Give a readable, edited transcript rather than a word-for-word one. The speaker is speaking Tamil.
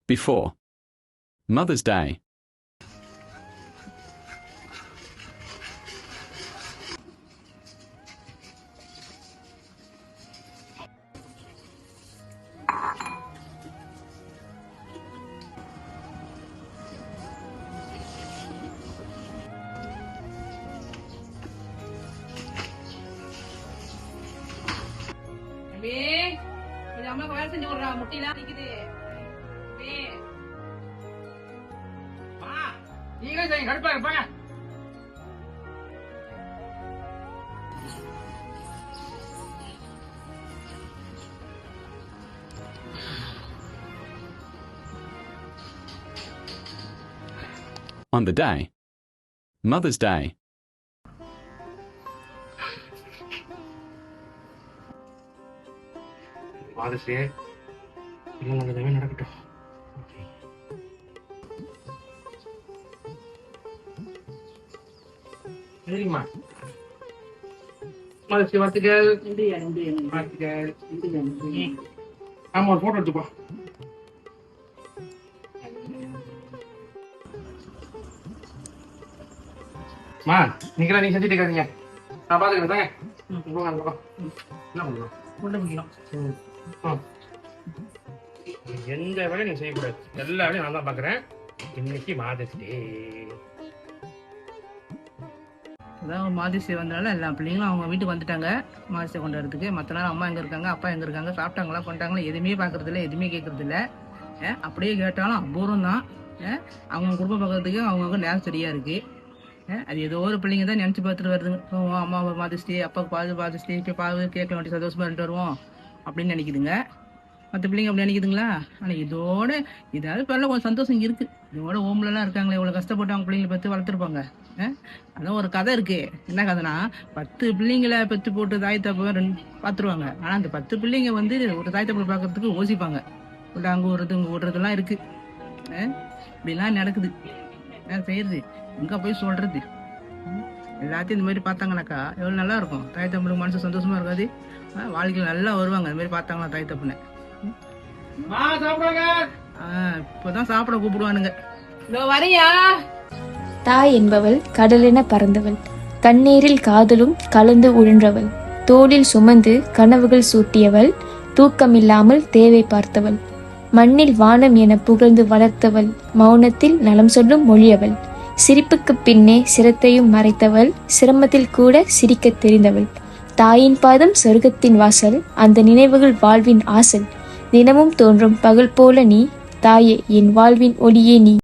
Before. Mother's Day. அம்மாக்கு வேலை செஞ்சு விடுறா, முட்டிலாம் நிக்குது. நீங்களே செய்யுங்க, கடுப்பா இருப்பாங்க. On the day. Mother's Day. வாதஸ்ரீ எல்லாம் நல்லதாவே நடக்கட்டும். சரிங்கம்மா. வாதஸ்ரீ வாழ்த்துக்கள். வாழ்த்துக்கள். ஆமா, ஒரு போட்டோ எடுத்துப்பா. மா, நீங்களா நீங்க செஞ்சுட்டு இருக்காதீங்க, நான் பாத்துக்கிறேன். தாங்க போங்க, அந்த பக்கம் என்ன பண்ணலாம், உள்ள முடியும். எந்த வேலையும் நீங்க செய்யக்கூடாது, எல்லா வேலையும் நான் தான் பாக்குறேன். இன்னைக்கு மாதஸ்டே அதான் மாதேஸ்வரி வந்தனால எல்லா பிள்ளைங்களும் அவங்க வீட்டுக்கு வந்துட்டாங்க மாதேஸ்வரி கொண்டாடுறதுக்கு. மற்ற நாள் அம்மா எங்கே இருக்காங்க, அப்பா எங்கே இருக்காங்க, சாப்பிட்டாங்களா கொண்டாங்களா எதுவுமே பார்க்கறது இல்லை, எதுவுமே கேட்கறது இல்லை. அப்படியே கேட்டாலும் அபூர்வம் தான். அவங்க குடும்பம் பார்க்கறதுக்கு அவங்கவுங்க நேரம் சரியா இருக்கு. அது ஏதோ ஒரு பிள்ளைங்க தான் நினச்சி பார்த்துட்டு வருதுங்க. அம்மா மாதேஸ்வரி, அப்பாவுக்கு பாது மாதேஸ்வரி, இப்போ பாது கேட்கல வேண்டிய சந்தோஷமா இருந்துட்டு வருவோம் அப்படின்னு நினைக்குதுங்க. மற்ற பிள்ளைங்க அப்படி நினைக்குதுங்களா? ஆனால் இதோட இதாவது பரவாயில்ல, கொஞ்சம் சந்தோஷம் இருக்குது. இதோட ஓம்லலாம் இருக்காங்களே, இவ்வளோ கஷ்டப்பட்டு அவங்க பிள்ளைங்களை பற்றி வளர்த்துருப்பாங்க. அதான் ஒரு கதை இருக்கு. என்ன கதைனா, 10 பிள்ளைங்களை பெற்று போட்டு தாய் தப்ப பார்த்துருவாங்க. ஆனால் அந்த 10 பிள்ளைங்க வந்து ஒரு தாய் தப்பை பார்க்கறதுக்கு யோசிப்பாங்க. இல்லை அங்கே விடுறது இங்கே விடுறதுலாம் இருக்கு. இப்படிலாம் நடக்குது. செய்யறது எங்கே போய் சொல்றது? எல்லாத்தையும் இந்த மாதிரி பார்த்தாங்கனாக்கா எவ்வளோ நல்லா இருக்கும். தாய் தம்பளுக்கு மனசு சந்தோஷமா இருக்காது. வாழ்க்கையில் நல்லா வருவாங்க இந்த மாதிரி பார்த்தாங்களா தாய் தப்புன்னு. இப்பதான் சாப்பிட கூப்பிடுவானுங்க. வரையா தாய் என்பவள் கடலென பறந்தவள், கண்ணீரில் காதலும் கலந்து உழன்றவள், தோளில் சுமந்து கனவுகள் சூட்டியவள், தூக்கமில்லாமல் தேவை பார்த்தவள், மண்ணில் வானம் என புகழ்ந்து வளர்த்தவள், மௌனத்தில் நலம் சொல்லும் மொழியவள், சிரிப்புக்கு பின்னே சிரத்தையும் மறைத்தவள், சிரமத்தில் கூட சிரிக்க தெரிந்தவள். தாயின் பாதம் சொர்க்கத்தின் வாசல், அந்த நினைவுகள் வாழ்வின் ஆசல், தினமும் தோன்றும் பகல் போல நீ, தாயே என் வாழ்வின் ஒளியே நீ.